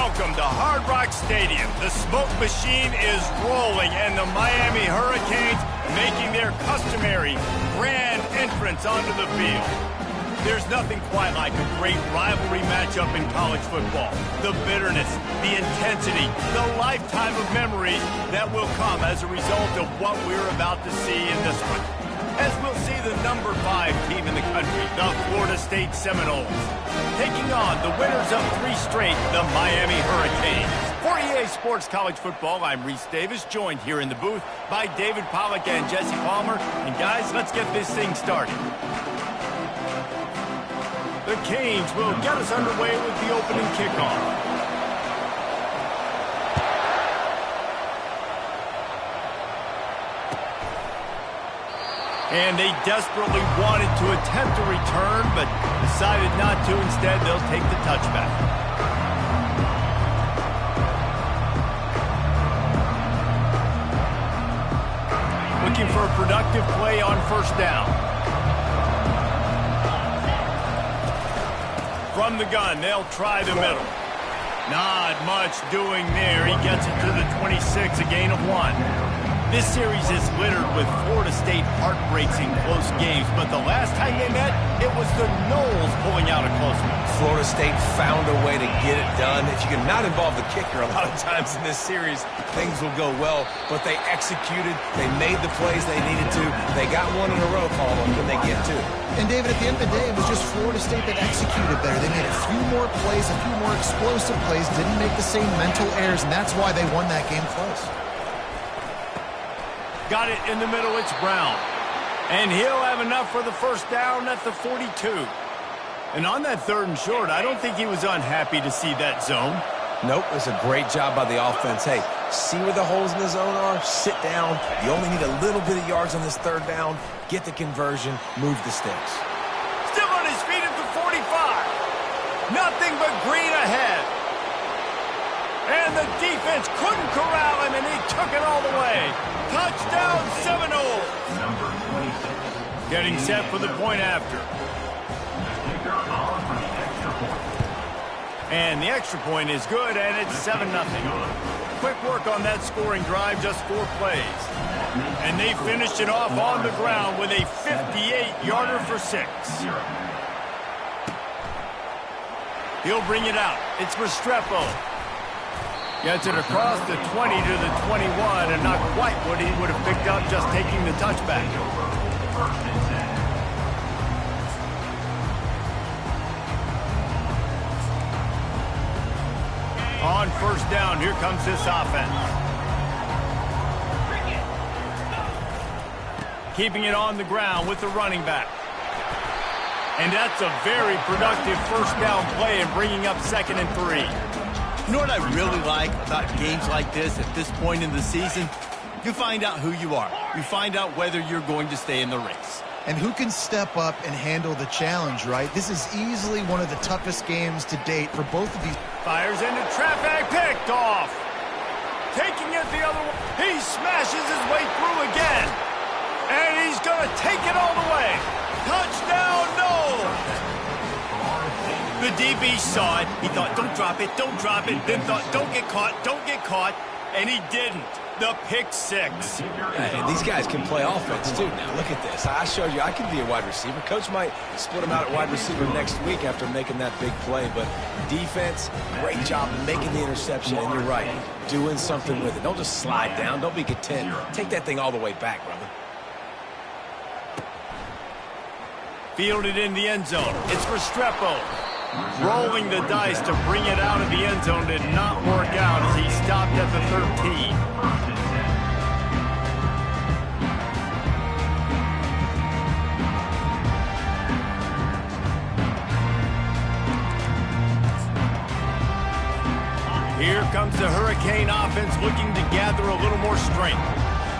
Welcome to Hard Rock Stadium. The smoke machine is rolling, and the Miami Hurricanes making their customary grand entrance onto the field. There's nothing quite like a great rivalry matchup in college football. The bitterness, the intensity, the lifetime of memories that will come as a result of what we're about to see in this one. As we'll see the number 5 team in the country, the Florida State Seminoles, taking on the winners of 3 straight, the Miami Hurricanes. For EA Sports College Football, I'm Reese Davis, joined here in the booth by David Pollack and Jesse Palmer. And guys, let's get this thing started. The Canes will get us underway with the opening kickoff. And they desperately wanted to attempt a return, but decided not to. Instead, they'll take the touchback. Looking for a productive play on first down. From the gun, they'll try the middle. Not much doing there. He gets it to the 26, a gain of 1. This series is littered with Florida State heartbreaking close games, but the last time they met, it was the Noles pulling out a close one. Florida State found a way to get it done. If you can not involve the kicker a lot of times in this series, things will go well, but they executed, they made the plays they needed to, they got one in a row, Paul, can they get 2? And David, at the end of the day, it was just Florida State that executed better. They made a few more plays, a few more explosive plays, didn't make the same mental errors, and that's why they won that game close. Got it in the middle, it's Brown. And he'll have enough for the first down at the 42. And on that 3rd and short, I don't think he was unhappy to see that zone. Nope, it was a great job by the offense. Hey, see where the holes in the zone are? Sit down. You only need a little bit of yards on this 3rd down. Get the conversion, move the sticks. Still on his feet at the 45. Nothing but green ahead. And the defense couldn't corral him, and he took it all the way. Touchdown, Seminoles. Getting set for the point after. And the extra point is good, and it's 7-0. Quick work on that scoring drive, just 4 plays. And they finished it off on the ground with a 58-yarder for 6. He'll bring it out. It's Restrepo. Gets it across the 20 to the 21, and not quite what he would have picked up just taking the touchback. On first down, here comes this offense. Keeping it on the ground with the running back. And that's a very productive first down play and bringing up 2nd and 3. You know what I really like about games like this at this point in the season? You find out who you are. You find out whether you're going to stay in the race. And who can step up and handle the challenge, right? This is easily one of the toughest games to date for both of these. Fires into traffic, picked off. Taking it the other way. He smashes his way through again. And he's going to take it all the way. Touchdown, Noles. The DB saw it. He thought, don't drop it, don't drop it. Then thought, don't get caught. And he didn't. The pick 6. Hey, these guys can play offense, too. Now, look at this. I showed you I can be a wide receiver. Coach might split him out at wide receiver next week after making that big play. But defense, great job making the interception. And you're right, doing something with it. Don't just slide down. Don't be content. Take that thing all the way back, brother. Fielded in the end zone. It's Restrepo. Rolling the dice to bring it out of the end zone did not work out as he stopped at the 13. Here comes the Hurricane offense looking to gather a little more strength.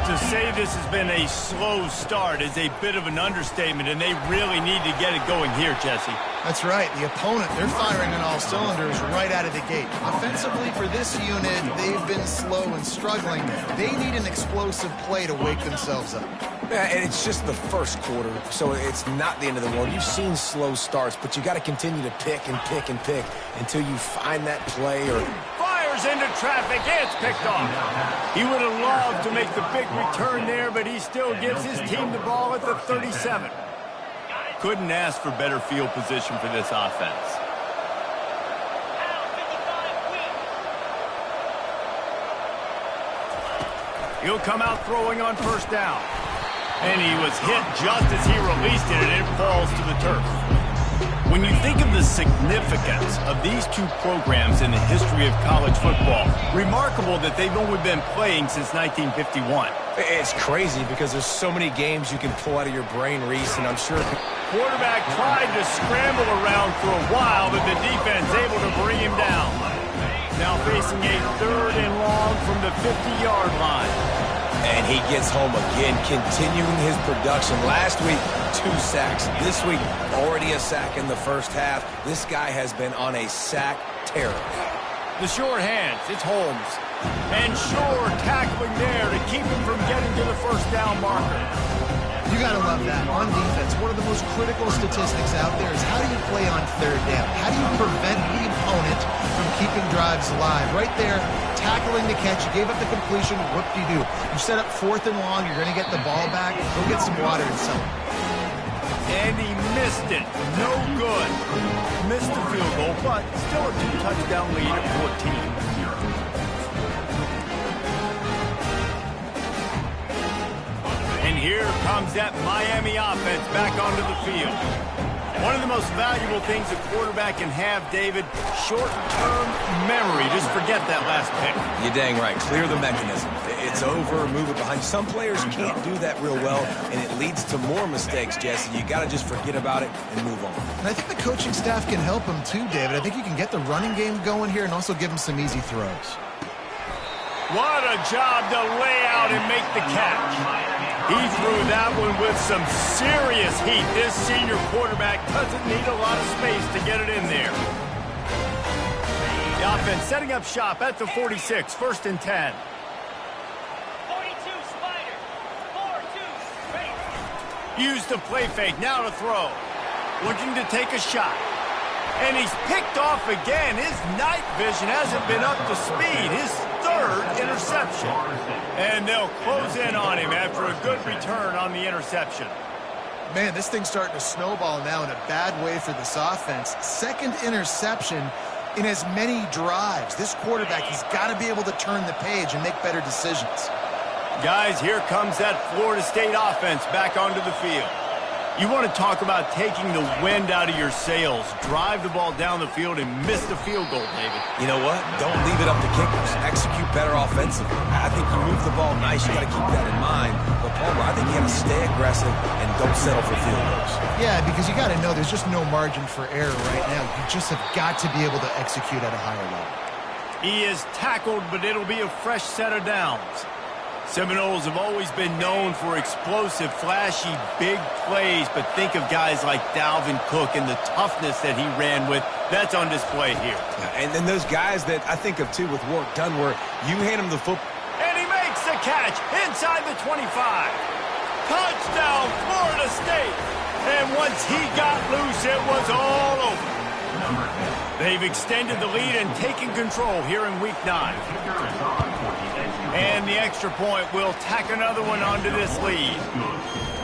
To say this has been a slow start is a bit of an understatement, and they really need to get it going here, Jesse. That's right. The opponent, they're firing on all cylinders right out of the gate. Offensively, for this unit, they've been slow and struggling. They need an explosive play to wake themselves up. Yeah, and it's just the first quarter, so it's not the end of the world. You've seen slow starts, but you got to continue to pick and pick and pick until you find that play or... Fires into traffic. It's picked off. He would have loved to make the big return there, but he still gives his team the ball at the 37. Couldn't ask for better field position for this offense. He'll come out throwing on first down. And he was hit just as he released it, and it falls to the turf. When you think of the significance of these two programs in the history of college football, remarkable that they've only been playing since 1951. It's crazy because there's so many games you can pull out of your brain, Reese, and I'm sure... Quarterback tried to scramble around for a while, but the defense able to bring him down. Now facing a 3rd and long from the 50-yard line. And he gets home again, continuing his production. Last week, 2 sacks. This week, already a sack in the first half. This guy has been on a sack terror. The short hands, it's Holmes. And Shore tackling there to keep him from getting to the first down marker. You got to love that. On defense, one of the most critical statistics out there is how do you play on 3rd down? How do you prevent the opponent from keeping drives alive? Right there, tackling the catch. You gave up the completion. Whoop-de-doo. You set up 4th and long. You're going to get the ball back. Go get some water and sell it. And he missed it. No good. Missed the field goal, but still a 2-touchdown lead at 14. And here comes that Miami offense back onto the field. One of the most valuable things a quarterback can have, David, short-term memory. Just forget that last pick. You're dang right. Clear the mechanism. It's over, move it behind. Some players can't do that real well, and it leads to more mistakes, Jesse. You got to just forget about it and move on. And I think the coaching staff can help him too, David. I think you can get the running game going here and also give him some easy throws. What a job to lay out and make the catch. He threw that one with some serious heat. This senior quarterback doesn't need a lot of space to get it in there. The offense setting up shop at the 46, 1st and 10. 42 Spider, 4-2 straight. Use the play fake, now to throw. Looking to take a shot. And he's picked off again. His night vision hasn't been up to speed. His 3rd interception. And they'll close in on him after a good return on the interception. Man, this thing's starting to snowball now in a bad way for this offense. 2nd interception in as many drives. This quarterback, he's got to be able to turn the page and make better decisions. Guys, here comes that Florida State offense back onto the field. You want to talk about taking the wind out of your sails. Drive the ball down the field and miss the field goal, David. You know what? Don't leave it up to kickers. Execute better offensively. I think you move the ball nice. You got to keep that in mind. But, Palmer, I think you got to stay aggressive and don't settle for field goals. Yeah, because you got to know there's just no margin for error right now. You just have got to be able to execute at a higher level. He is tackled, but it'll be a fresh set of downs. Seminoles have always been known for explosive, flashy, big plays, but think of guys like Dalvin Cook and the toughness that he ran with. That's on display here. Yeah, and then those guys that I think of, too, with work done where you hand them the football. And he makes the catch inside the 25. Touchdown, Florida State. And once he got loose, it was all over. They've extended the lead and taken control here in Week 9. And the extra point will tack another one onto this lead.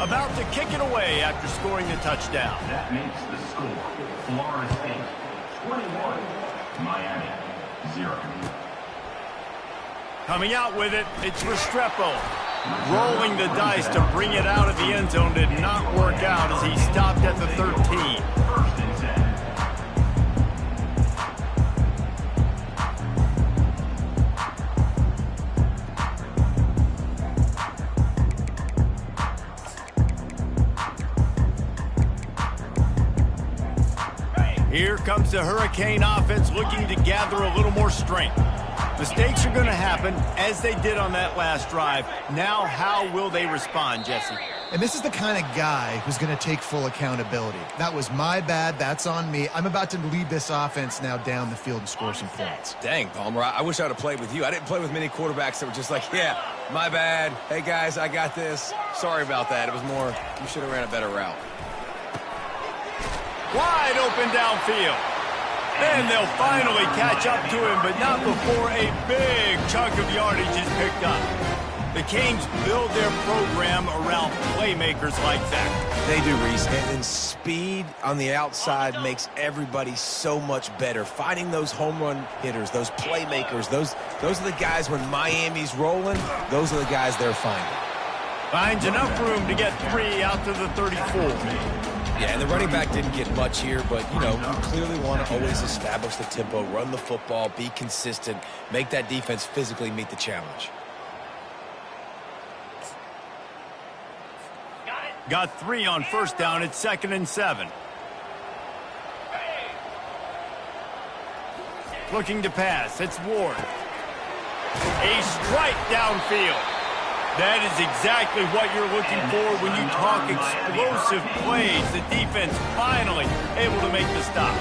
About to kick it away after scoring the touchdown. That makes the score Florida State 21, Miami 0. Coming out with it, it's Restrepo. Rolling the dice to bring it out of the end zone did not work out as he stopped at the 13. 1st and 10. Here comes the Hurricane offense looking to gather a little more strength. Mistakes are going to happen as they did on that last drive. Now how will they respond, Jesse? And this is the kind of guy who's going to take full accountability. That was my bad. That's on me. I'm about to lead this offense now down the field and score some points. Dang, Palmer, I wish I would have played with you. I didn't play with many quarterbacks that were just like, yeah, my bad. Hey, guys, I got this. Sorry about that. It was more, you should have ran a better route. Wide open downfield. Then they'll finally catch up to him, but not before a big chunk of yardage is picked up. The Canes build their program around playmakers like that. They do, Reese, and then speed on the outside makes everybody so much better. Finding those home run hitters, those playmakers, those are the guys when Miami's rolling, those are the guys they're finding. Finds enough room to get 3 out to the 34. Yeah, and the running back didn't get much here, but, you know, you clearly want to always establish the tempo, run the football, be consistent, make that defense physically meet the challenge. Got 3 on first down. It's 2nd and 7. Looking to pass. It's Ward. A strike downfield. That is exactly what you're looking for when you talk explosive plays. The defense finally able to make the stop.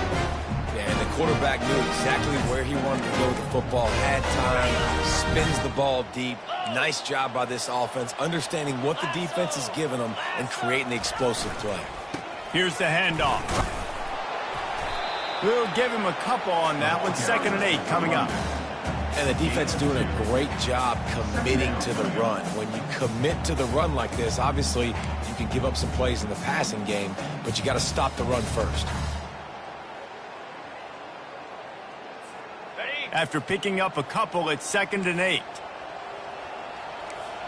Yeah, and the quarterback knew exactly where he wanted to go with the football, had time, spins the ball deep. Nice job by this offense, understanding what the defense is giving them and creating the explosive play. Here's the handoff. We'll give him a couple on that one. 2nd and 8 coming up. And the defense doing a great job committing to the run. When you commit to the run like this, obviously you can give up some plays in the passing game, but you got to stop the run first. After picking up a couple, it's 2nd and 8.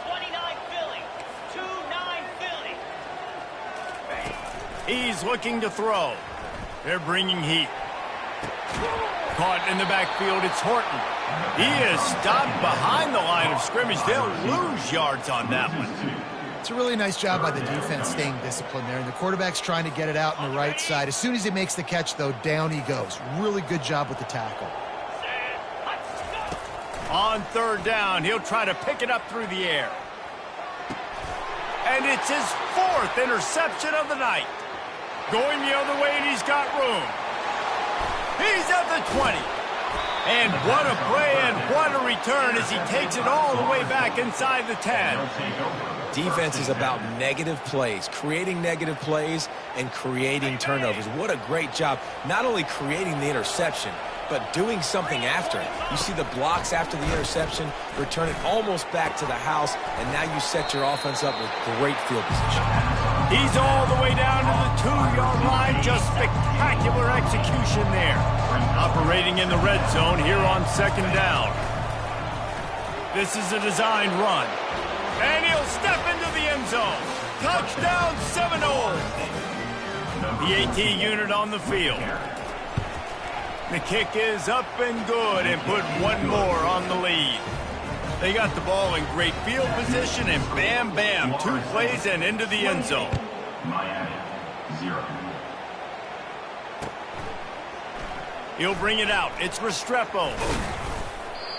29 Philly. 2-9 Philly. He's looking to throw. They're bringing heat. Caught in the backfield, it's Horton. He is stopped behind the line of scrimmage. They'll lose yards on that one. It's a really nice job by the defense staying disciplined there, and the quarterback's trying to get it out on the right side. As soon as he makes the catch, though, down he goes. Really good job with the tackle. On 3rd down, he'll try to pick it up through the air. And it's his 4th interception of the night. Going the other way, and he's got room. He's at the 20. And what a play and what a return as he takes it all the way back inside the 10. Defense is about negative plays, creating negative plays and creating turnovers. What a great job, not only creating the interception, but doing something after it. You see the blocks after the interception, return it almost back to the house, and now you set your offense up with great field position. He's all the way down to the 2-yard line. Just spectacular execution there. Operating in the red zone here on 2nd down. This is a designed run. And he'll step into the end zone. Touchdown Seminoles. The AT unit on the field. The kick is up and good and put one more on the lead. They got the ball in great field position and bam, bam, 2 plays and into the end zone. Miami, 0. He'll bring it out. It's Restrepo.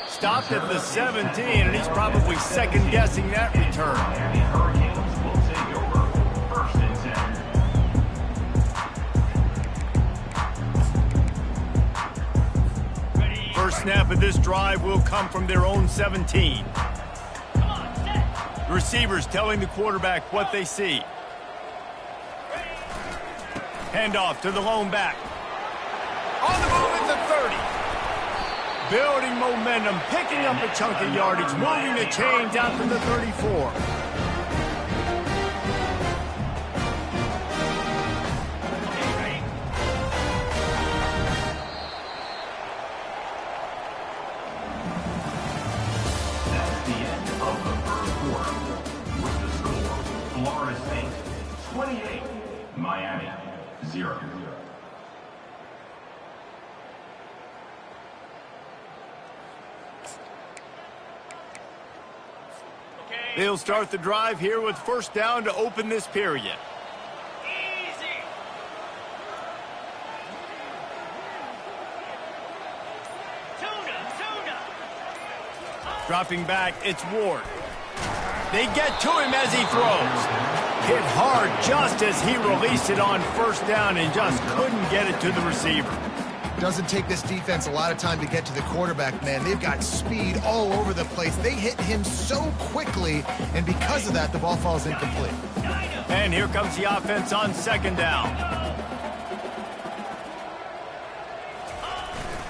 Stopped at the 17, and he's probably second-guessing that return. Miami Hurricanes will take over 1st and 10. First snap of this drive will come from their own 17. The receivers telling the quarterback what they see. Handoff to the lone back. On the move at the 30. Building momentum, picking up a chunk of yardage, moving the chains out to the 34. That's the end of the 1st quarter. With the score, Florida State 28, Miami 0. They'll start the drive here with 1st down to open this period. Easy. Tuna. Dropping back, it's Ward. They get to him as he throws. Hit hard just as he released it on first down and just couldn't get it to the receiver. Doesn't take this defense a lot of time to get to the quarterback, man. They've got speed all over the place. They hit him so quickly, and because of that, the ball falls incomplete. And here comes the offense on second down.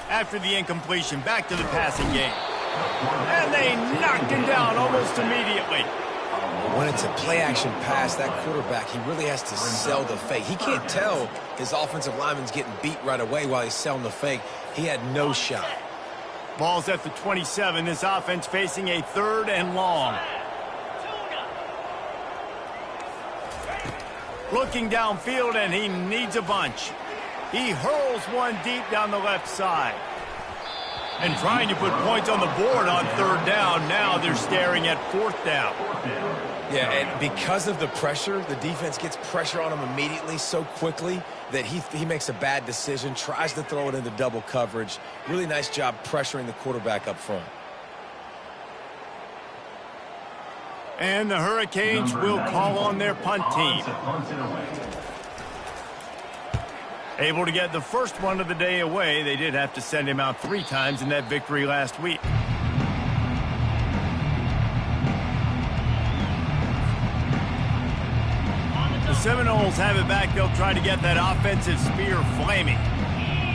After the incompletion, back to the passing game. And they knocked him down almost immediately. When it's a play-action pass, that quarterback, he really has to sell the fake. He can't tell his offensive lineman's getting beat right away while he's selling the fake. He had no shot. Ball's at the 27. This offense facing a 3rd and long. Looking downfield, and he needs a bunch. He hurls one deep down the left side. And trying to put points on the board on 3rd down. Now they're staring at 4th down. Yeah, and because of the pressure, the defense gets pressure on him immediately so quickly that he makes a bad decision, tries to throw it into double coverage. Really nice job pressuring the quarterback up front. And the Hurricanes will call on their punt team. Able to get the first one of the day away. They did have to send him out 3 times in that victory last week. The Seminoles have it back. They'll try to get that offensive spear flaming.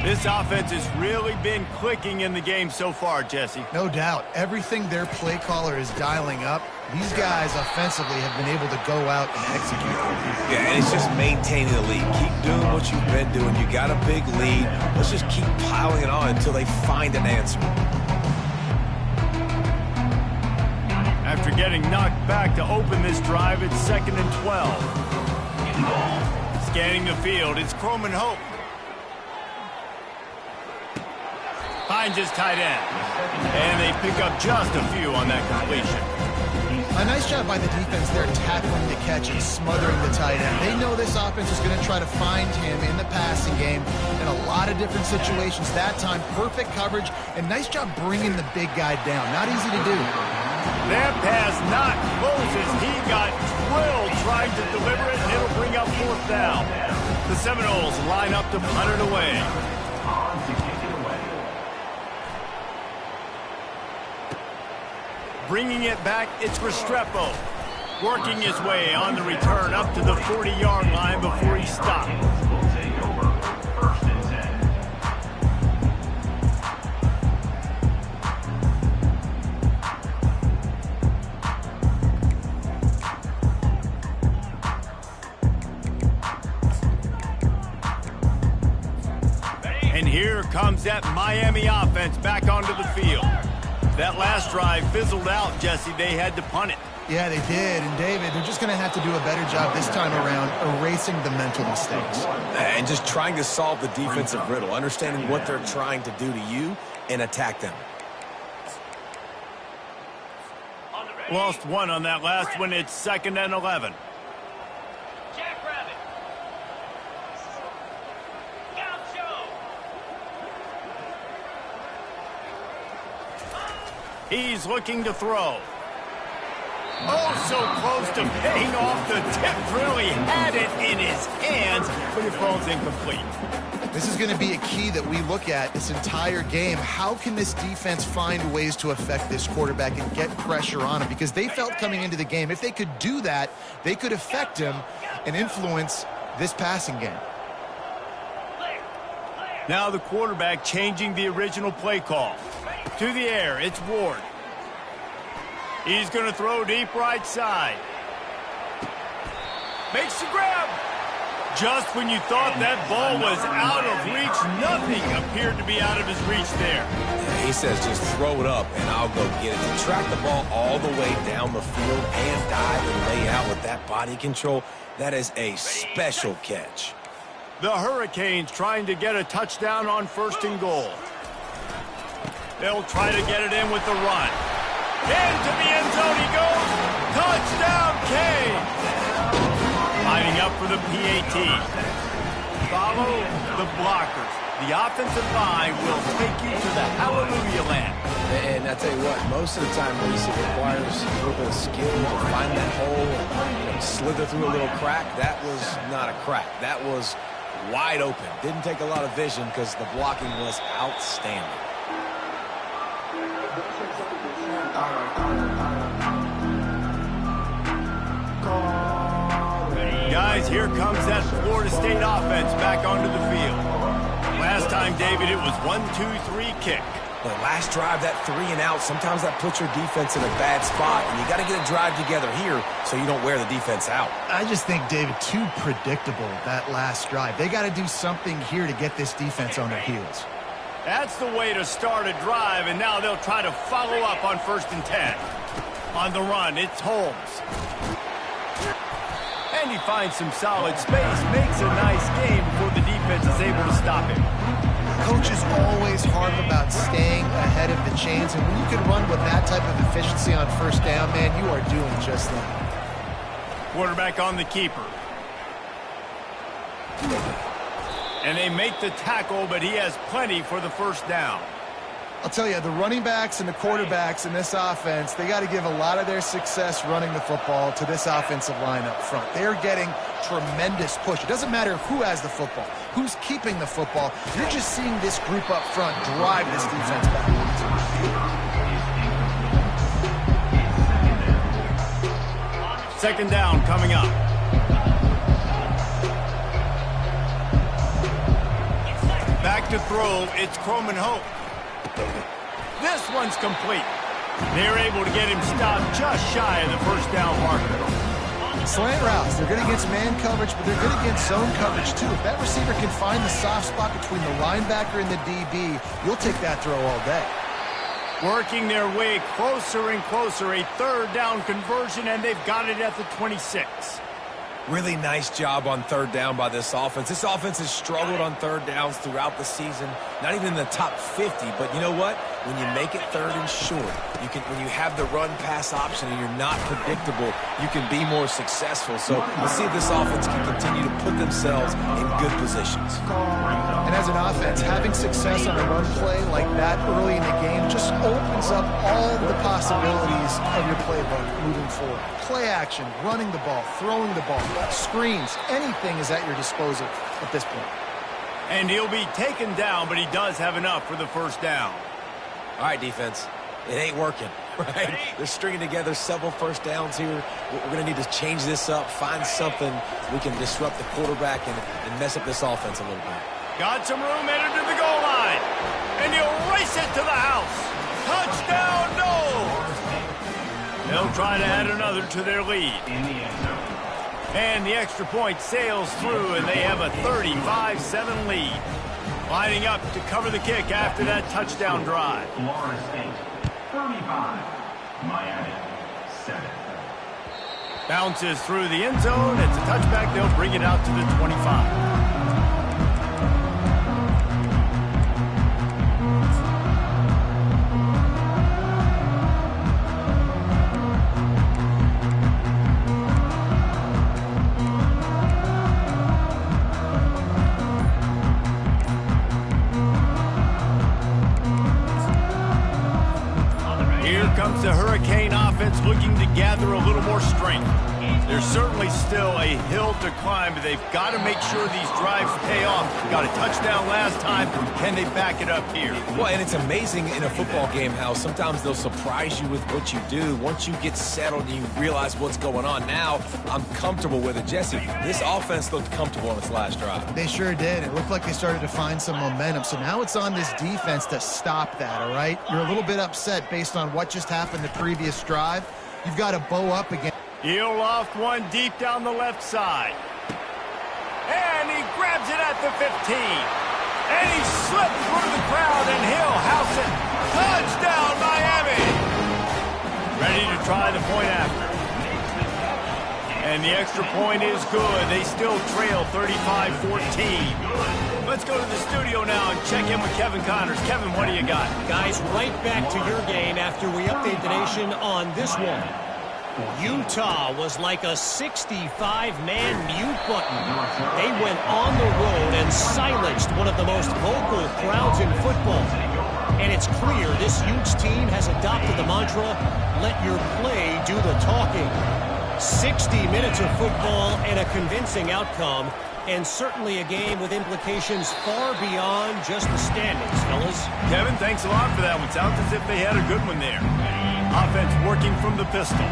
This offense has really been clicking in the game so far, Jesse. No doubt. Everything their play caller is dialing up, these guys offensively have been able to go out and execute. Yeah, and it's just maintaining the lead. Keep doing what you've been doing. You got a big lead. Let's just keep piling it on until they find an answer. After getting knocked back to open this drive, it's 2nd and 12. Scanning the field, it's Croman Hope. Finds his tight end. And they pick up just a few on that completion. A nice job by the defense there tackling the catch and smothering the tight end. They know this offense is going to try to find him in the passing game in a lot of different situations. That time, perfect coverage, and nice job bringing the big guy down. Not easy to do. That pass not close as he got drilled trying to deliver it, and it'll bring up 4th down. The Seminoles line up to punt it away. Bringing it back, it's Restrepo. Working his way on the return up to the 40-yard line before he stopped. And here comes that Miami offense back onto the field. That last drive fizzled out, Jesse. They had to punt it. Yeah, they did. And, David, they're just going to have to do a better job this time around erasing the mental mistakes. And just trying to solve the defensive riddle, understanding what they're trying to do to you and attack them. Lost one on that last one. It's 2nd and 11. Jackrabbit. Gaucho. He's looking to throw. Oh, so close to paying off the tip. Really had it in his hands, but it falls incomplete. This is going to be a key that we look at this entire game. How can this defense find ways to affect this quarterback and get pressure on him? Because they felt coming into the game, if they could do that, they could affect him and influence this passing game. Now the quarterback changing the original play call. To the air, it's Ward. He's going to throw deep right side. Makes the grab. Just when you thought that ball was out of reach, nothing appeared to be out of his reach there. He says just throw it up and I'll go get it. To track the ball all the way down the field and dive and lay out with that body control, that is a special catch. The Hurricanes trying to get a touchdown on 1st and goal. They'll try to get it in with the run. Into the end zone he goes. Touchdown, Kane. Lining up for the PAT. Follow the blockers. The offensive line will take you to the Hallelujah land. And I tell you what, most of the time, Reese, it requires a little bit of skill to find that hole and slither through a little crack. That was not a crack. That was wide open. Didn't take a lot of vision because the blocking was outstanding. Guys, here comes that Florida State offense back onto the field. Last time, David, it was 1-2-3 kick. But last drive, that 3 and out, sometimes that puts your defense in a bad spot, and you got to get a drive together here so you don't wear the defense out. I just think, David, too predictable, that last drive. They got to do something here to get this defense on their heels. That's the way to start a drive, and now they'll try to follow up on 1st and 10. On the run, it's Holmes. And he finds some solid space, makes a nice game before the defense is able to stop him. Coaches always harp about staying ahead of the chains, and when you can run with that type of efficiency on 1st down, man, you are doing just that. Quarterback on the keeper. And they make the tackle, but he has plenty for the 1st down. I'll tell you, the running backs and the quarterbacks in this offense, they got to give a lot of their success running the football to this offensive line up front. They're getting tremendous push. It doesn't matter who has the football, who's keeping the football. You're just seeing this group up front drive this defense backwards. 2nd down coming up. Back to throw, it's Croman Hope. This one's complete. They're able to get him stopped just shy of the 1st down marker. Slant routes, they're good against man coverage, but they're good against zone coverage too. If that receiver can find the soft spot between the linebacker and the DB, you'll take that throw all day. Working their way closer and closer, a 3rd down conversion, and they've got it at the 26. Really nice job on 3rd down by this offense. This offense has struggled on 3rd downs throughout the season. Not even in the top 50, but you know what? When you make it 3rd and short, when you have the run-pass option and you're not predictable, you can be more successful. So let's see if this offense can continue to put themselves in good positions. And as an offense, having success on a run play like that early in the game just opens up all the possibilities of your playbook moving forward. Play action, running the ball, throwing the ball, screens, anything is at your disposal at this point. And he'll be taken down, but he does have enough for the 1st down. All right, defense. It ain't working, right? They're stringing together several 1st downs here. We're going to need to change this up, find something we can disrupt the quarterback and mess up this offense a little bit. Got some room, entered to the goal line. And he'll race it to the house. Touchdown, no! They'll try to add another to their lead. And the extra point sails through, and they have a 35-7 lead. Lining up to cover the kick after that touchdown drive. Florida State, 35. Miami, 7. Bounces through the end zone. It's a touchback. They'll bring it out to the 25. Comes the Hurricane offense looking to gather a little more strength. There's certainly still a hill to climb, but they've got to make sure these drives pay off. Got a touchdown last time. Can they back it up here? Well, and it's amazing in a football game how sometimes they'll surprise you with what you do. Once you get settled and you realize what's going on, now I'm comfortable with it. Jesse, this offense looked comfortable on its last drive. They sure did. It looked like they started to find some momentum. So now it's on this defense to stop that, all right? You're a little bit upset based on what just happened the previous drive. You've got to bow up again. He'll loft one deep down the left side. And he grabs it at the 15. And he slipped through the crowd, and he'll house it. Touchdown, Miami! Ready to try the point after. And the extra point is good. They still trail 35-14. Let's go to the studio now and check in with Kevin Connors. Kevin, what do you got? Guys, right back to your game after we update the nation on this one. Utah was like a 65-man mute button. They went on the road and silenced one of the most vocal crowds in football. And it's clear this huge team has adopted the mantra, let your play do the talking. 60 minutes of football and a convincing outcome, and certainly a game with implications far beyond just the standings, fellas. Kevin, thanks a lot for that one. Sounds as if they had a good one there. Offense working from the pistol.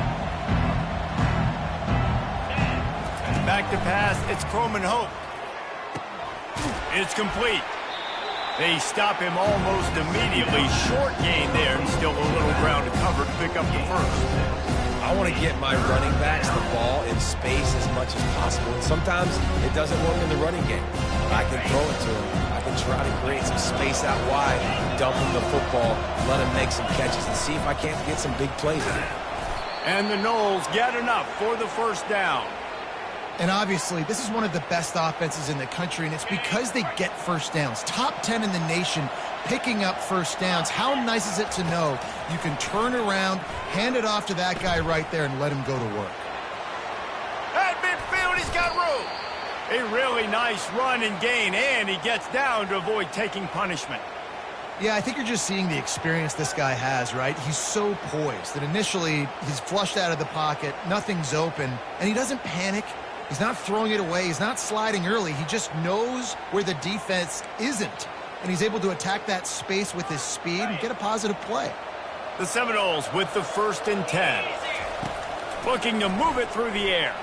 Back to pass. It's Croman Hope. It's complete. They stop him almost immediately. Short gain there, and still a little ground to cover to pick up the first. I want to get my running backs the ball in space as much as possible. And sometimes it doesn't work in the running game. But I can throw it to him. I can try to create some space out wide, dump him the football, let him make some catches, and see if I can't get some big plays in it. And the Noles get enough for the first down. And obviously, this is one of the best offenses in the country, and it's because they get first downs. Top 10 in the nation picking up first downs. How nice is it to know you can turn around, hand it off to that guy right there, and let him go to work. At midfield, he's got room. A really nice run and gain, and he gets down to avoid taking punishment. Yeah, I think you're just seeing the experience this guy has, right? He's so poised that initially he's flushed out of the pocket, nothing's open, and he doesn't panic. He's not throwing it away. He's not sliding early. He just knows where the defense isn't, and he's able to attack that space with his speed and get a positive play. The Seminoles with the 1st and 10. Looking to move it through the air.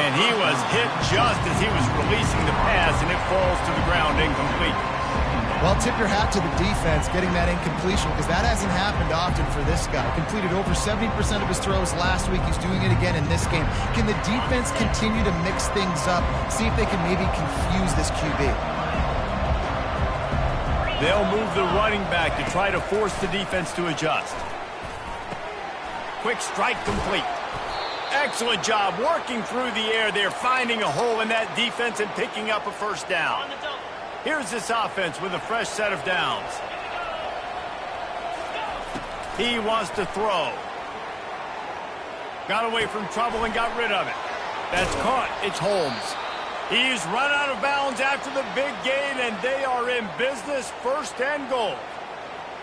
And he was hit just as he was releasing the pass, and it falls to the ground incomplete. Well, tip your hat to the defense getting that incompletion, because that hasn't happened often for this guy. Completed over 70% of his throws last week. He's doing it again in this game. Can the defense continue to mix things up, see if they can maybe confuse this QB? They'll move the running back to try to force the defense to adjust. Quick strike complete. Excellent job working through the air there, finding a hole in that defense and picking up a first down. Here's this offense with a fresh set of downs. He wants to throw. Got away from trouble and got rid of it. That's caught. It's Holmes. He's run out of bounds after the big gain, and they are in business, 1st and goal.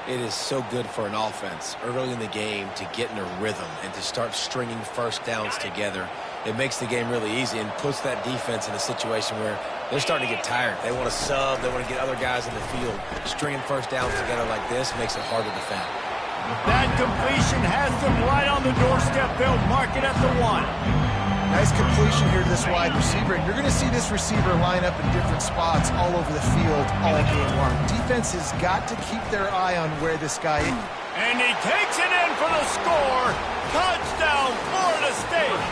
It is so good for an offense early in the game to get in a rhythm and to start stringing first downs together. It makes the game really easy and puts that defense in a situation where they're starting to get tired. They want to sub. They want to get other guys in the field. Stringing first downs together like this makes it hard to defend. That completion has them right on the doorstep. They'll mark it at the 1. Nice completion here to this wide receiver, and you're going to see this receiver line up in different spots all over the field all game long. Defense has got to keep their eye on where this guy is. And he takes it in for the score. Touchdown, Florida State.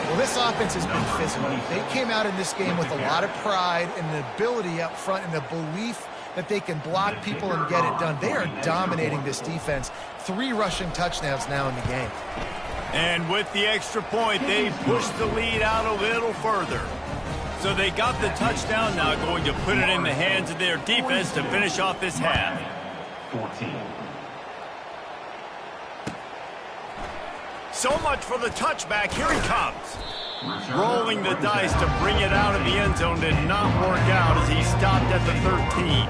Well, this offense has been physical. They came out in this game with a lot of pride and an ability up front and a belief that they can block people and get it done. They are dominating this defense. 3 rushing touchdowns now in the game. And with the extra point, they pushed the lead out a little further. So they got the touchdown, now going to put it in the hands of their defense to finish off this half. 14. So much for the touchback. Here he comes. Rolling the dice to bring it out of the end zone did not work out as he stopped at the 13.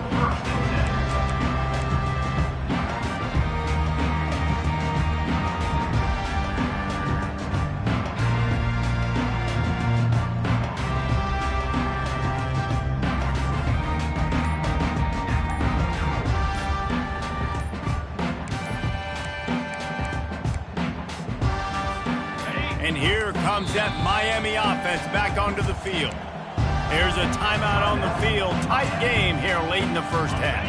And here comes that Miami offense back onto the field. There's a timeout on the field. Tight game here late in the first half.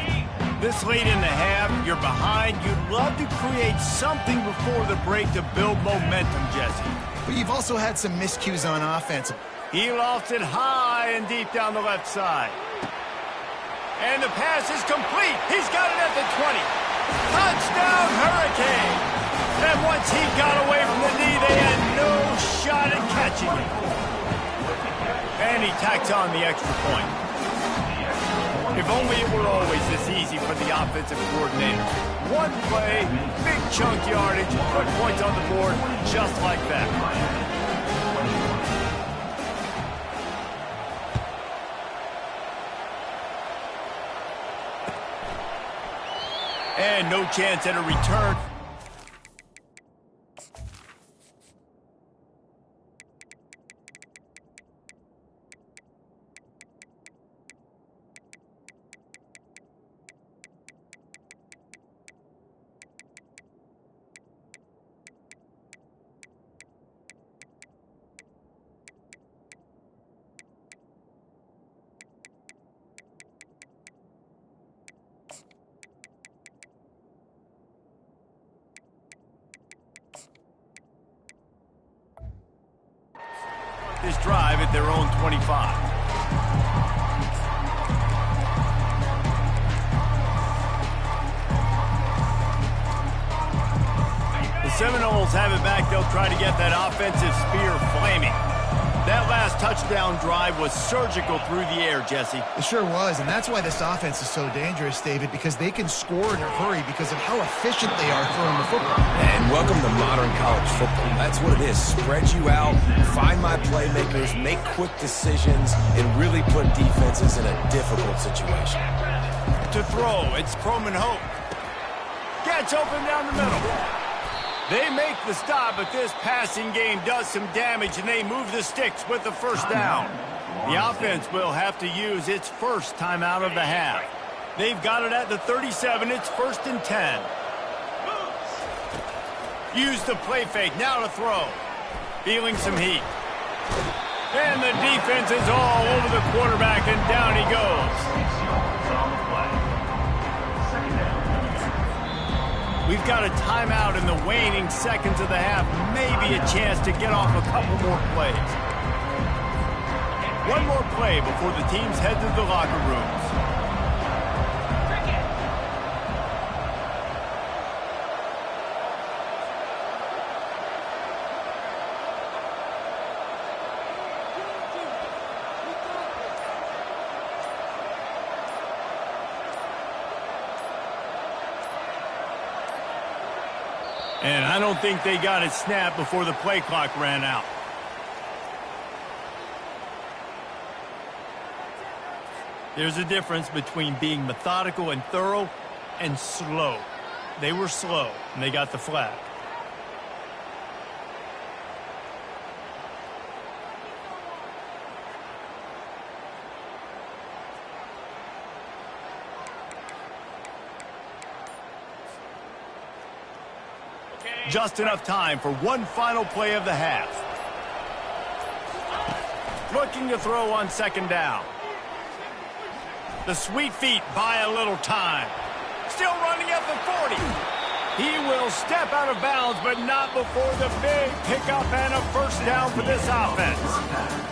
This late in the half, you're behind. You'd love to create something before the break to build momentum, Jesse. But you've also had some miscues on offense. He lofts it high and deep down the left side. And the pass is complete. He's got it at the 20. Touchdown, Hurricane! And once he got away from the knee, they had no shot at catching it. And he tacks on the extra point. If only it were always this easy for the offensive coordinator. One play, big chunk yardage, put points on the board just like that. And no chance at a return. This drive at their own 25. The Seminoles have it back. They'll try to get that offensive spear flaming. That last touchdown drive was surgical through the air, Jesse. It sure was, and that's why this offense is so dangerous, David, because they can score in a hurry because of how efficient they are throwing the football. And welcome to modern college football. That's what it is. Spread you out, find my playmakers, make quick decisions, and really put defenses in a difficult situation. To throw, it's Croman Hope. Gets open down the middle. They make the stop, but this passing game does some damage, and they move the sticks with the first down. The offense will have to use its first timeout of the half. They've got it at the 37. It's 1st and 10. Use the play fake. Now to throw. Feeling some heat. And the defense is all over the quarterback, and down he goes. We've got a timeout in the waning seconds of the half. Maybe a chance to get off a couple more plays. One more play before the teams head to the locker rooms. And I don't think they got it snapped before the play clock ran out. There's a difference between being methodical and thorough and slow. They were slow, and they got the flag. Just enough time for one final play of the half. Looking to throw on 2nd down. The sweet feet buy a little time. Still running at the 40. He will step out of bounds, but not before the big pickup and a first down for this offense.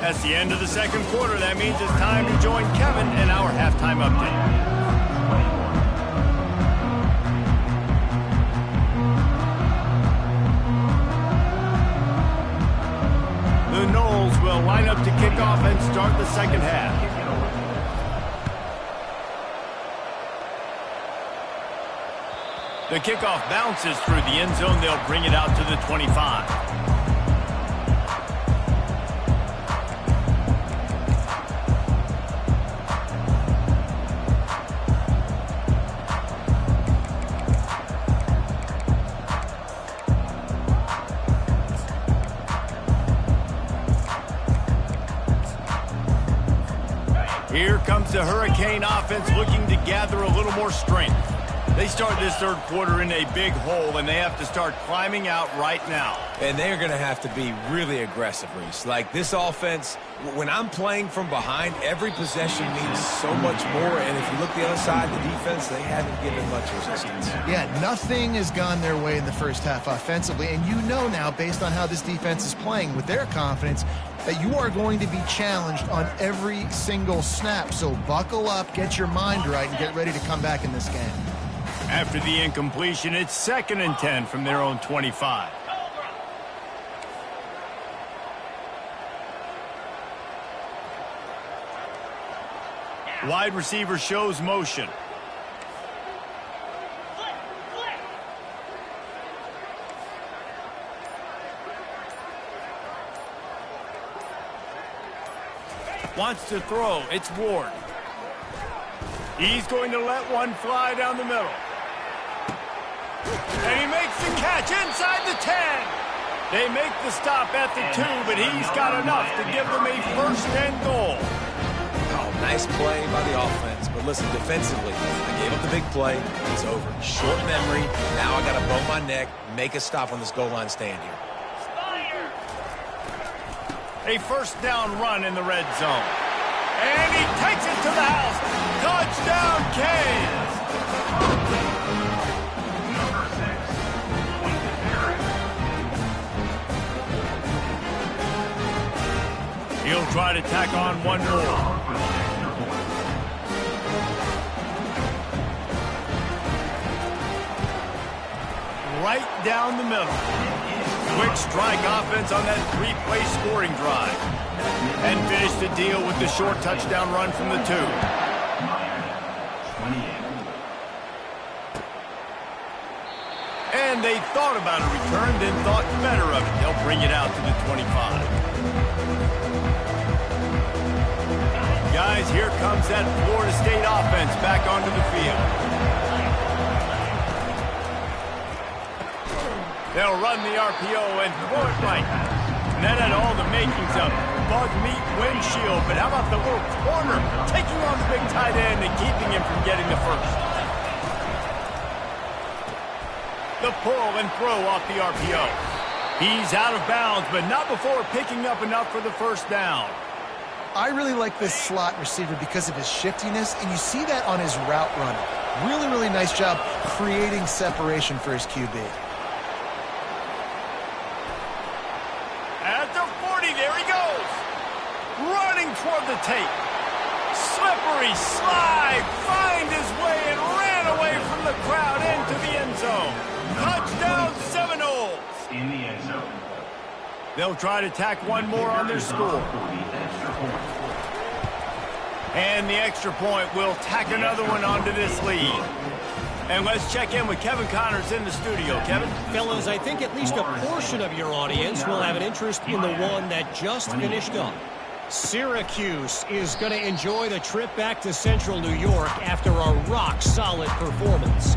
That's the end of the 2nd quarter. That means it's time to join Kevin in our halftime update. The Noles will line up to kick off and start the 2nd half. The kickoff bounces through the end zone. They'll bring it out to the 25. Here comes the Hurricane offense looking to gather a little more strength. They start this 3rd quarter in a big hole, and they have to start climbing out right now. And they're going to have to be really aggressive, Reese. Like this offense, when I'm playing from behind, every possession means so much more. And if you look the other side, the defense, they haven't given much resistance. Yeah, nothing has gone their way in the first half offensively. And you know now, based on how this defense is playing with their confidence, that you are going to be challenged on every single snap. So buckle up, get your mind right, and get ready to come back in this game. After the incompletion, it's 2nd and 10 from their own 25. Wide receiver shows motion. Wants to throw. It's Ward. He's going to let one fly down the middle. And he makes the catch inside the 10. They make the stop at the 2, but he's got enough to give them a first and goal. Oh, nice play by the offense. But listen, defensively, I gave up the big play. It's over. Short memory. Now I got to bow my neck, make a stop on this goal line stand here. A first down run in the red zone. And he takes it to the house. Touchdown, Canes. Number 6, Quentin Harris. He'll try to tack on one more. Right down the middle. Quick strike offense on that 3-play scoring drive. And finish the deal with the short touchdown run from the 2. And they thought about a return, then thought better of it. They'll bring it out to the 25. Guys, here comes that Florida State offense back onto the field. They'll run the RPO and throw it right. And that had all the makings of bug meat windshield. But how about the little corner taking on the big tight end and keeping him from getting the first? The pull and throw off the RPO. He's out of bounds, but not before picking up enough for the first down. I really like this slot receiver because of his shiftiness, and you see that on his route running. Really, really nice job creating separation for his QB. At the 40, there he goes. Running toward the tape. Slippery slide, find his way and ran away from the crowd into the end zone. Touchdown, Seminoles. In the end zone. They'll try to tack one more on their score. And the extra point will tack another one onto this lead. And let's check in with Kevin Connors in the studio. Kevin? Fellas, I think at least a portion of your audience will have an interest in the one that just finished up. Syracuse is going to enjoy the trip back to Central New York after a rock-solid performance.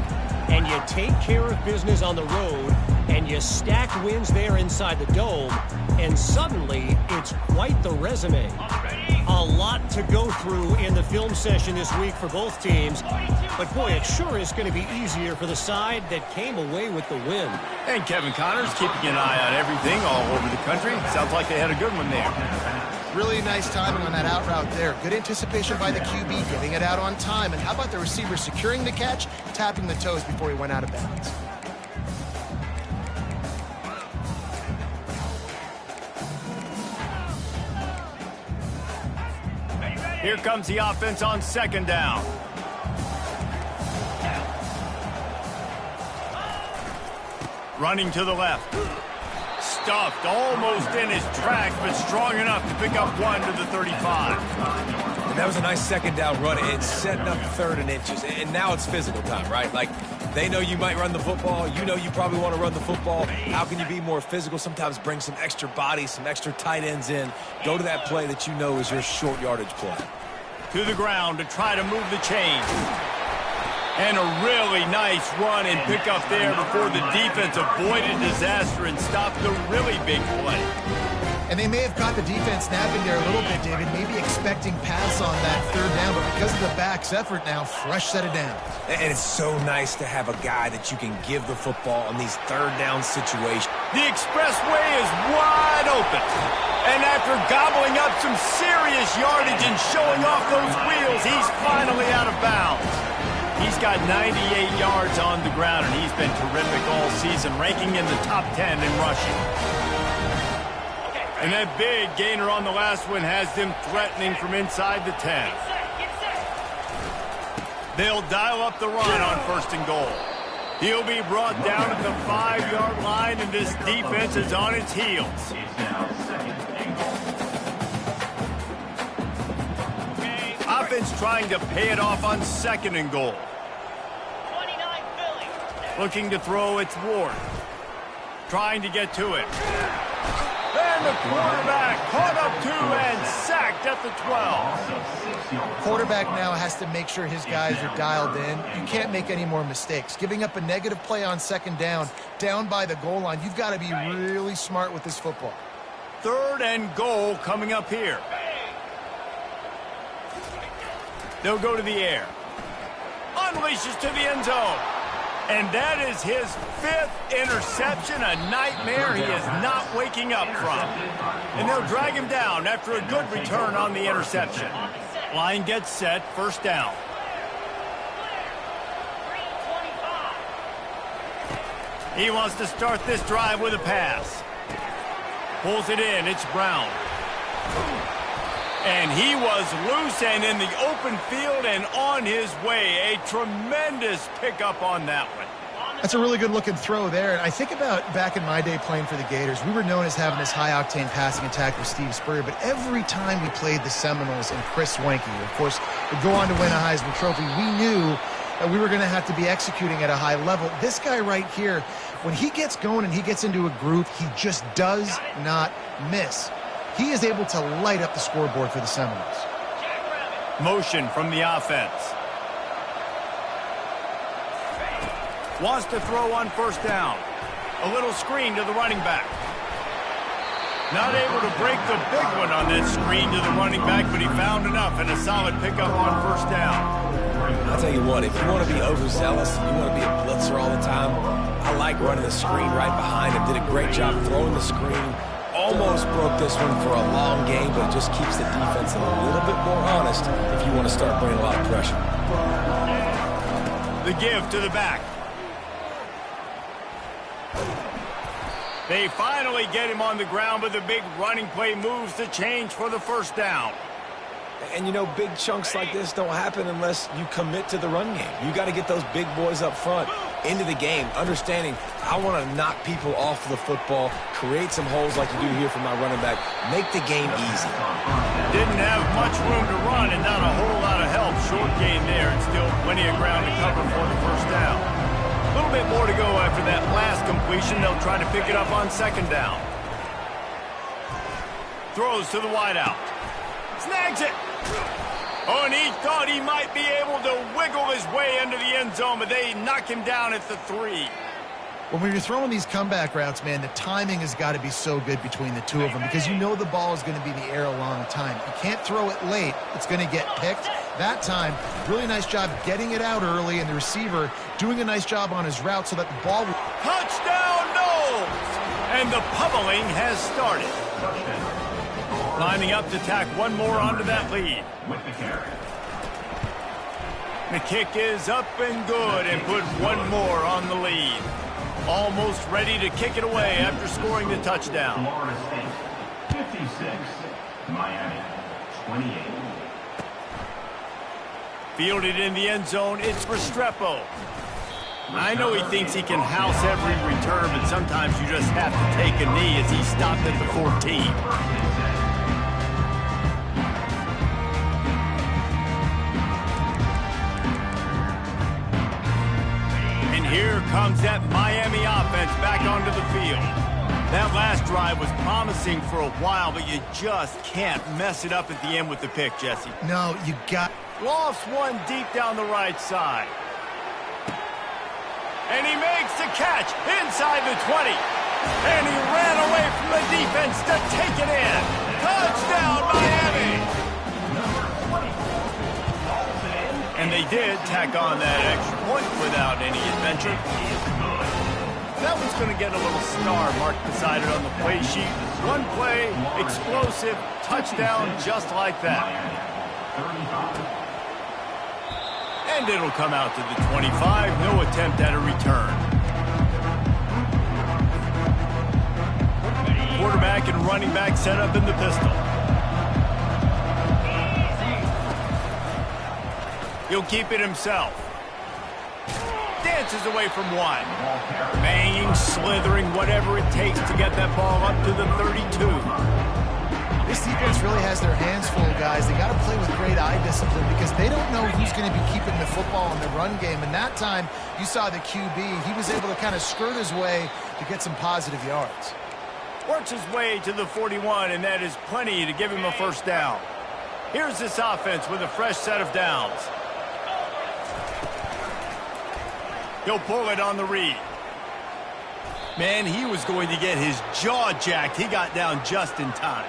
And you take care of business on the road, and you stack wins there inside the Dome, and suddenly it's quite the resume. A lot to go through in the film session this week for both teams, but boy, it sure is going to be easier for the side that came away with the win. And Kevin Connors keeping an eye on everything all over the country. Sounds like they had a good one there. Really nice timing on that out route there. Good anticipation by the QB, getting it out on time. And how about the receiver securing the catch, tapping the toes before he went out of bounds? Here comes the offense on second down. Running to the left. Stuffed almost in his tracks, but strong enough to pick up one to the 35. And that was a nice second down run. It's setting up third and inches. And now it's physical time, right? Like, they know you might run the football. You know you probably want to run the football. How can you be more physical? Sometimes bring some extra bodies, some extra tight ends in. Go to that play that you know is your short yardage play. To the ground to try to move the chains. And a really nice run and pick up there before the defense avoided disaster and stopped the really big play. And they may have caught the defense napping there a little bit, David, maybe expecting pass on that third down, but because of the back's effort now, fresh set of downs. And it's so nice to have a guy that you can give the football on these third down situations. The expressway is wide open. And after gobbling up some serious yardage and showing off those wheels, he's finally out of bounds. He's got 98 yards on the ground, and he's been terrific all season, ranking in the top 10 in rushing. And that big gainer on the last one has them threatening from inside the 10. They'll dial up the run on first and goal. He'll be brought down at the 5-yard line, and this defense is on its heels. Offense trying to pay it off on second and goal. 29 Philly. Looking to throw, it's Ward. Trying to get to it. And And the quarterback caught up to and sacked at the 12. Quarterback now has to make sure his guys are dialed in. You can't make any more mistakes. Giving up a negative play on second down by the goal line, you've got to be really smart with this football. 3rd and goal coming up here. They'll go to the air. Unleashes to the end zone. And that is his 5th interception, a nightmare he is not waking up from. And they'll drag him down after a good return on the interception. Line gets set, 1st down. He wants to start this drive with a pass. Pulls it in, it's Brown. And he was loose and in the open field and on his way. A tremendous pickup on that one. That's a really good-looking throw there. And I think about back in my day playing for the Gators, we were known as having this high-octane passing attack with Steve Spurrier, but every time we played the Seminoles and Chris Swanke, of course, would go on to win a Heisman Trophy, we knew that we were going to have to be executing at a high level. This guy right here, when he gets going and he gets into a groove, he just does not miss. He is able to light up the scoreboard for the Seminoles. Motion from the offense. Wants to throw on 1st down. A little screen to the running back. Not able to break the big one on that screen to the running back, but he found enough and a solid pickup on 1st down. I'll tell you what, if you want to be overzealous, you want to be a blitzer all the time, I like running the screen right behind him. Did a great job throwing the screen. Almost broke this one for a long game, but it just keeps the defense a little bit more honest if you want to start bringing a lot of pressure. The give to the back. They finally get him on the ground, but the big running play moves the change for the 1st down. And, you know, big chunks like this don't happen unless you commit to the run game. You got to get those big boys up front into the game, understanding I want to knock people off the football, create some holes like you do here for my running back, make the game easy. Didn't have much room to run and not a whole lot of help. Short gain there and still plenty of ground to cover for the 1st down. A little bit more to go after that last completion. They'll try to pick it up on 2nd down. Throws to the wideout. Snags it. Oh, and he thought he might be able to wiggle his way into the end zone, but they knock him down at the 3. When you're throwing these comeback routes, man, the timing has got to be so good between the two of them because you know the ball is going to be in the air a long time. You can't throw it late. It's going to get picked. That time, really nice job getting it out early, and the receiver doing a nice job on his route so that the ball... Touchdown, Knowles! And the pummeling has started. Lining up to tack one more onto that lead. With the carry. The kick is up and good and put one more on the lead. Almost ready to kick it away after scoring the touchdown. Florida State 56, Miami 28. Fielded in the end zone, it's Restrepo. I know he thinks he can house every return, but sometimes you just have to take a knee as he stopped at the 14. Here comes that Miami offense back onto the field. That last drive was promising for a while, but you just can't mess it up at the end with the pick, Jesse. No, you got... Lost one deep down the right side. And he makes the catch inside the 20. And he ran away from the defense to take it in. Touchdown, Miami! And they did tack on that extra point without any adventure. That one's going to get a little star marked beside it on the play sheet. One play, explosive, touchdown just like that. And it'll come out to the 25. No attempt at a return. Quarterback and running back set up in the pistol. He'll keep it himself. Dances away from one. Banging, slithering, whatever it takes to get that ball up to the 32. This defense really has their hands full, guys. They got to play with great eye discipline because they don't know who's going to be keeping the football in the run game. And that time, you saw the QB. He was able to kind of skirt his way to get some positive yards. Works his way to the 41, and that is plenty to give him a first down. Here's this offense with a fresh set of downs. He'll pull it on the read. Man, he was going to get his jaw jacked. He got down just in time.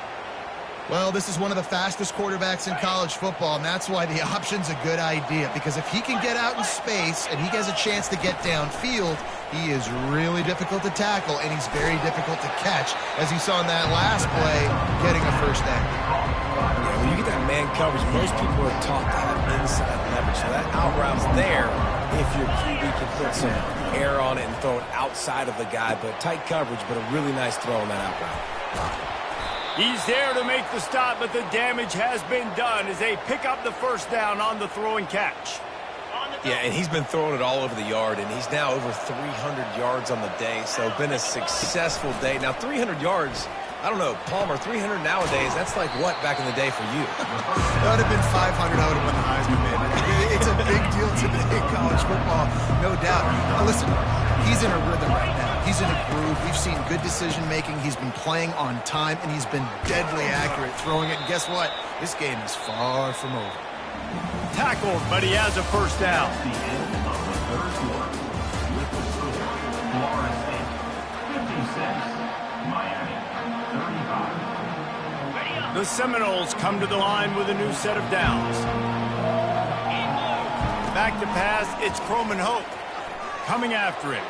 Well, this is one of the fastest quarterbacks in college football, and that's why the option's a good idea. Because if he can get out in space and he has a chance to get downfield, he is really difficult to tackle, and he's very difficult to catch, as you saw in that last play, getting a first down. Yeah, when you get that man coverage, most people are taught to have inside leverage. So that out route's there if your QB can put some air on it and throw it outside of the guy. But tight coverage, but a really nice throw on that out route. He's there to make the stop, but the damage has been done as they pick up the first down on the throw and catch. Yeah, and he's been throwing it all over the yard, and he's now over 300 yards on the day, so been a successful day. Now, 300 yards, I don't know, Palmer, 300 nowadays, that's like what back in the day for you? That would have been 500, I would have won the Heisman, man. It's a big deal today in college football, no doubt. Now, listen, he's in a rhythm right now. He's in a groove. We've seen good decision-making. He's been playing on time, and he's been deadly accurate throwing it. And guess what? This game is far from over. Tackled, but he has a first down. The end of the third quarter. With the score, Florida State 56, Miami 35. The Seminoles come to the line with a new set of downs. Back to pass, it's Croman Hope. Coming after him.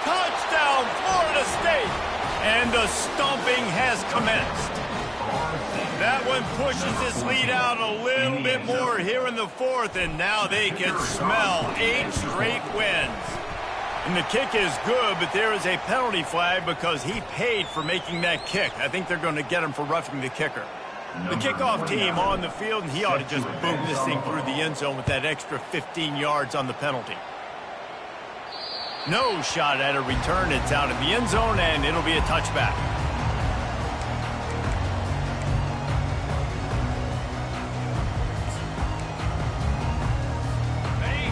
Touchdown, Florida State! And the stomping has commenced. That one pushes this lead out a little bit more here in the fourth, and now they can smell 8 straight wins. And the kick is good, but there is a penalty flag because he paid for making that kick. I think they're going to get him for roughing the kicker. The kickoff team on the field, and he ought to just boom this thing through the end zone with that extra 15 yards on the penalty. No shot at a return. It's out of the end zone, and it'll be a touchback.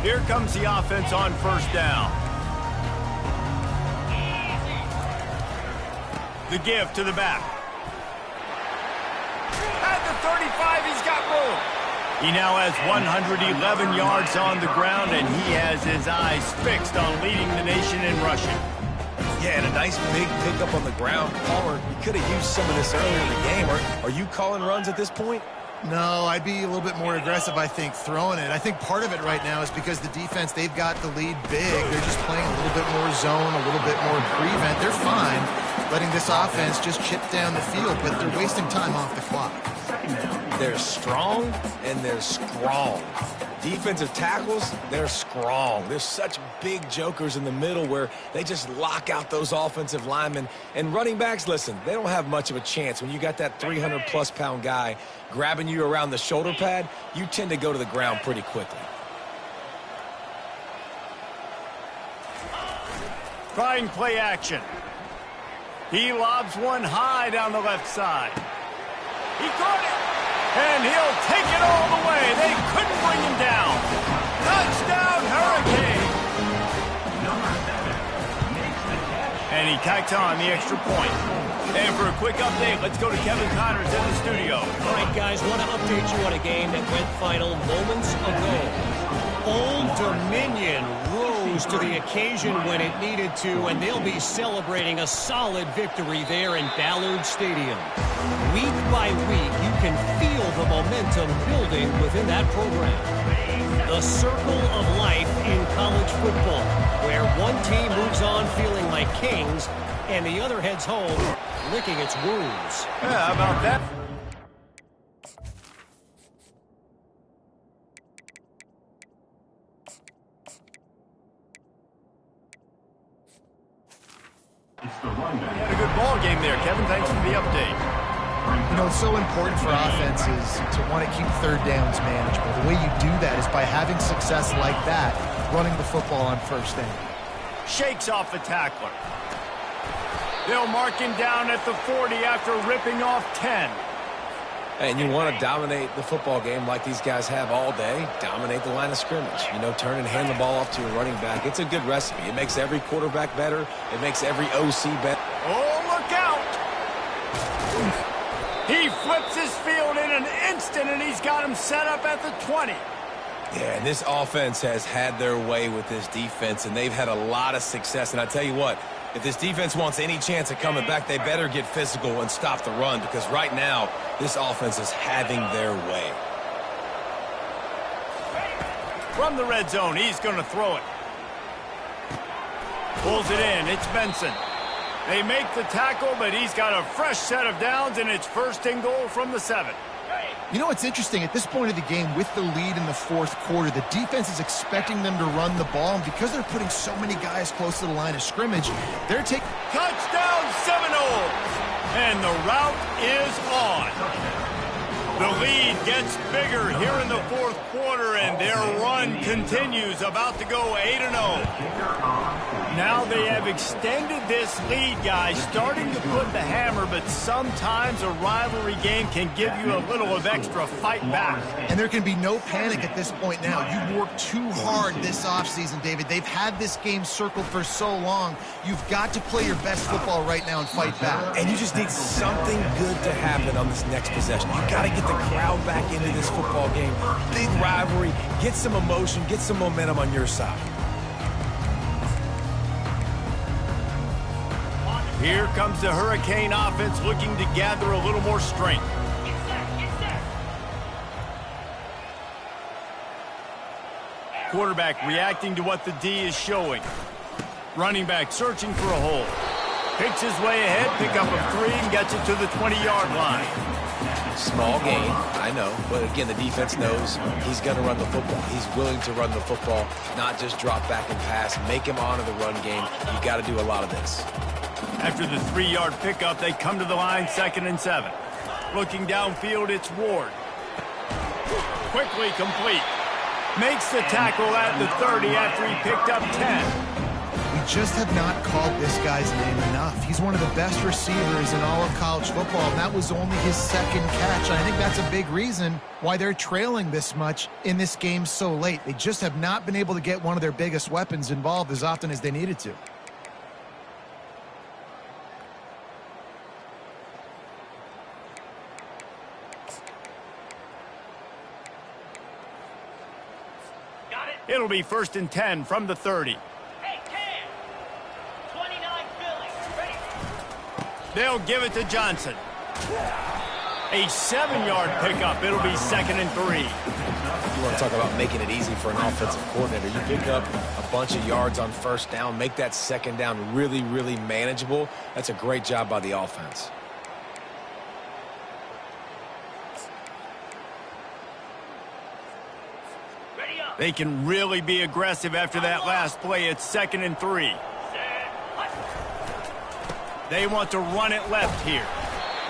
Here comes the offense on first down. The give to the back. At the 35, he's got room. He now has 111 yards on the ground, and he has his eyes fixed on leading the nation in rushing. Yeah, and a nice big pickup on the ground. Palmer, you could have used some of this earlier in the game. Are you calling runs at this point? No, I'd be a little bit more aggressive, I think, throwing it. I think part of it right now is because the defense, they've got the lead big. They're just playing a little bit more zone, a little bit more prevent. They're fine letting this offense just chip down the field, but they're wasting time off the clock. They're strong and they're strong. Defensive tackles, they're strong. There's such big jokers in the middle where they just lock out those offensive linemen. And running backs, listen, they don't have much of a chance. When you got that 300-plus pound guy grabbing you around the shoulder pad, you tend to go to the ground pretty quickly. Trying play action. He lobs one high down the left side. He caught it, and he'll take it all the way. They couldn't bring him down. Touchdown, Hurricane! And he tacked on the extra point. And for a quick update, let's go to Kevin Connors in the studio. All right, guys, want to update you on a game that went final moments ago. Old Dominion rose to the occasion when it needed to, and they'll be celebrating a solid victory there in Ballard Stadium. Week by week, you can feel the momentum building within that program. The circle of life in college football, where one team moves on feeling like kings, and the other heads home licking its wounds. Yeah, how about that? It's the running Had a good ball game there, Kevin. Thanks for the update. You know, it's so important for offenses to want to keep third downs manageable. The way you do that is by having success like that, running the football on first down. Shakes off the tackler. They'll mark him down at the 40 after ripping off 10. And you want to dominate the football game like these guys have all day. Dominate the line of scrimmage. You know, turn and hand the ball off to your running back. It's a good recipe. It makes every quarterback better. It makes every OC better. Oh, look out! He flips his field in an instant, and he's got him set up at the 20. Yeah, and this offense has had their way with this defense, and they've had a lot of success. And I tell you what, if this defense wants any chance of coming back, they better get physical and stop the run, because right now, this offense is having their way. From the red zone, he's going to throw it. Pulls it in. It's Benson. They make the tackle, but he's got a fresh set of downs, and it's 1st and goal from the 7. You know what's interesting? At this point of the game, with the lead in the 4th quarter, the defense is expecting them to run the ball, and because they're putting so many guys close to the line of scrimmage, they're taking... Touchdown Seminoles! And the route is on. The lead gets bigger here in the 4th quarter, and their run continues, about to go 8-0. Now they have extended this lead, guys, starting to put the hammer, but sometimes a rivalry game can give you a little of extra fight back. And there can be no panic at this point now. You've worked too hard this offseason, David. They've had this game circled for so long. You've got to play your best football right now and fight back. And you just need something good to happen on this next possession. You got to get the crowd back into this football game. Big rivalry. Get some emotion. Get some momentum on your side. Here comes the Hurricane offense looking to gather a little more strength. Quarterback reacting to what the D is showing. Running back searching for a hole. Picks his way ahead, pick up a 3, and gets it to the 20-yard line. Small gain, I know, but again, the defense knows he's going to run the football. He's willing to run the football, not just drop back and pass, make him honor the run game. You got to do a lot of this. After the 3-yard pickup, they come to the line, 2nd and 7. Looking downfield, it's Ward. Quickly complete. Makes the tackle at the 30 after he picked up 10. We just have not called this guy's name enough. He's one of the best receivers in all of college football, and that was only his 2nd catch. And I think that's a big reason why they're trailing this much in this game so late. They just have not been able to get one of their biggest weapons involved as often as they needed to. It'll be 1st and 10 from the 30. Hey, Cam! 29 Philly. Ready? They'll give it to Johnson. A 7-yard pickup. It'll be 2nd and 3. You want to talk about making it easy for an offensive coordinator. You pick up a bunch of yards on 1st down, make that 2nd down really, really manageable. That's a great job by the offense. They can really be aggressive after that last play. It's 2nd and 3. They want to run it left here.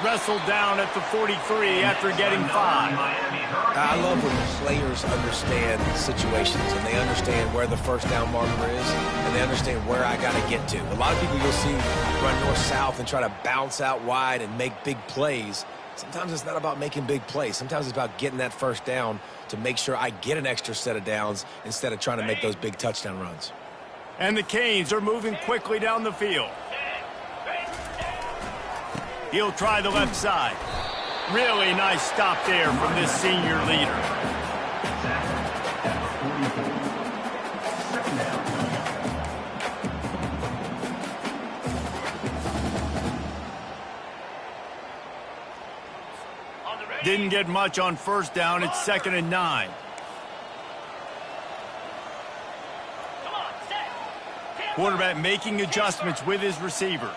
Wrestled down at the 43 after getting 5. I love when players understand situations and they understand where the 1st down marker is and they understand where I got to get to. A lot of people you'll see run north-south and try to bounce out wide and make big plays. Sometimes it's not about making big plays. Sometimes it's about getting that 1st down to make sure I get an extra set of downs instead of trying to make those big touchdown runs. And the Canes are moving quickly down the field. He'll try the left side. Really nice stop there from this senior leader. Didn't get much on 1st down. It's 2nd and 9. Quarterback making adjustments with his receivers.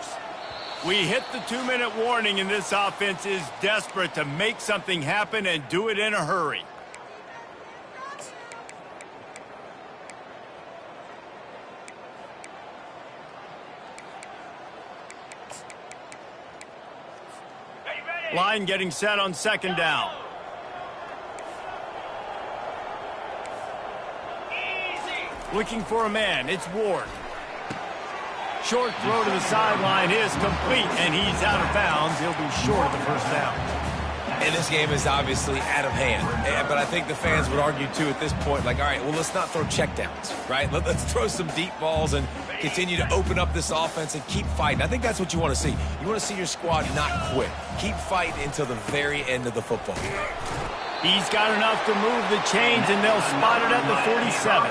We hit the 2-minute warning, and this offense is desperate to make something happen and do it in a hurry. Line getting set on 2nd down. Looking for a man. It's Ward. Short throw to the sideline is complete, and he's out of bounds. He'll be short of the 1st down. And this game is obviously out of hand. But I think the fans would argue, too, at this point, like, all right, well, let's not throw checkdowns, right? Let's throw some deep balls and continue to open up this offense and keep fighting. I think that's what you want to see. You want to see your squad not quit. Keep fighting until the very end of the football game. He's got enough to move the chains, and they'll spot it at the 47.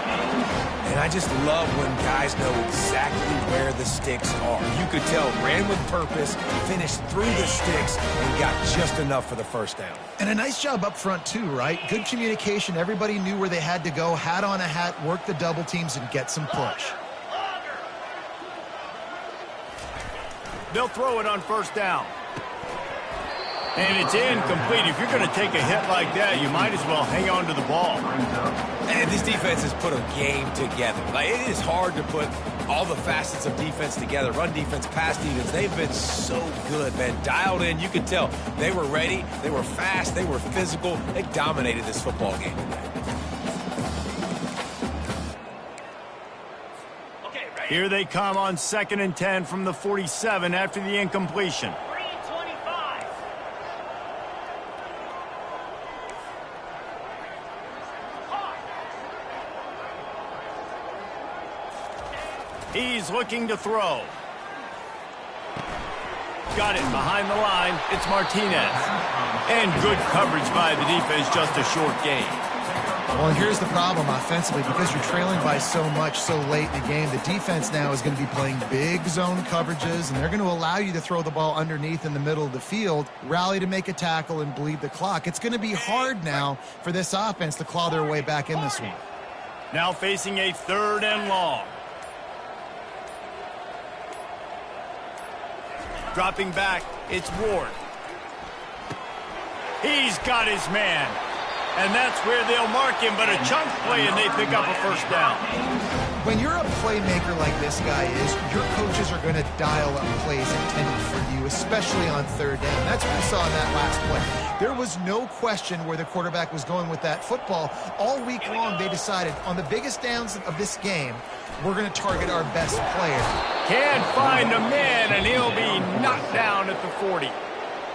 And I just love when guys know exactly where the sticks are. You could tell, ran with purpose, finished through the sticks, and got just enough for the first down. And a nice job up front, too, right? Good communication. Everybody knew where they had to go, hat on a hat, work the double teams, and get some push. They'll throw it on first down. And it's incomplete. If you're going to take a hit like that, you might as well hang on to the ball. And this defense has put a game together. Like, it is hard to put all the facets of defense together. Run defense, pass defense. They've been so good, man. Dialed in. You could tell they were ready. They were fast. They were physical. They dominated this football game today. Here they come on 2nd and 10 from the 47 after the incompletion. He's looking to throw. Got it behind the line. It's Martinez. And good coverage by the defense, just a short gain. Well, here's the problem offensively. Because you're trailing by so much so late in the game, the defense now is going to be playing big zone coverages, and they're going to allow you to throw the ball underneath in the middle of the field, rally to make a tackle, and bleed the clock. It's going to be hard now for this offense to claw their way back in this one. Now facing a 3rd and long. Dropping back, it's Ward. He's got his man. And that's where they'll mark him, but a chunk play, and they pick up a first down. When you're a playmaker like this guy is, your coaches are going to dial up plays intended for you, especially on 3rd down. That's what we saw in that last play. There was no question where the quarterback was going with that football. All week long, they decided on the biggest downs of this game, we're going to target our best player. Can't find a man, and he'll be knocked down at the 40.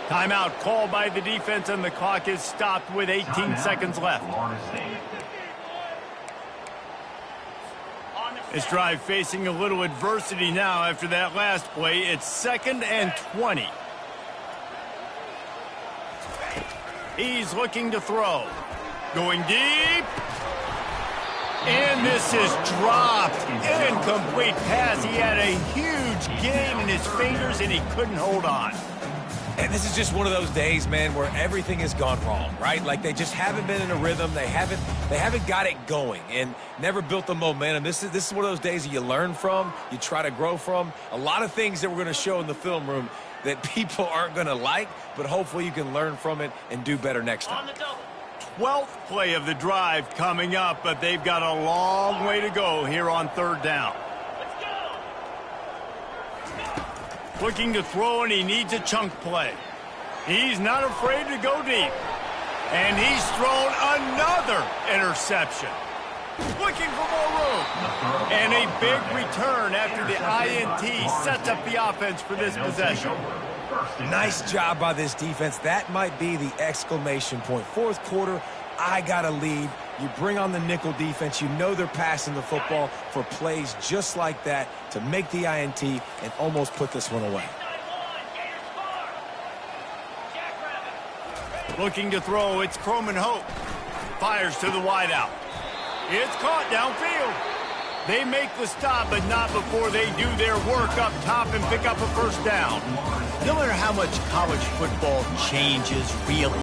Timeout called by the defense, and the clock is stopped with 18 seconds left. This drive facing a little adversity now after that last play. It's 2nd and 20. He's looking to throw. Going deep. And this is dropped. Incomplete pass. He had a huge gain in his fingers, and he couldn't hold on. And this is just one of those days, man, where everything has gone wrong, right? Like they just haven't been in a rhythm. They haven't got it going and never built the momentum. This is one of those days that you learn from, you try to grow from. A lot of things that we're going to show in the film room that people aren't going to like, but hopefully you can learn from it and do better next time. 12th play of the drive coming up, but they've got a long way to go here on 3rd down. Looking to throw, and he needs a chunk play. He's not afraid to go deep. And he's thrown another interception. Looking for more room. And a big return after the INT sets up the offense for this possession. Nice job by this defense. That might be the exclamation point. 4th quarter, I got a lead. You bring on the nickel defense. You know they're passing the football for plays just like that to make the INT and almost put this one away. Looking to throw, it's Croman Hope. Fires to the wideout. It's caught downfield. They make the stop, but not before they do their work up top and pick up a first down. No matter how much college football changes, really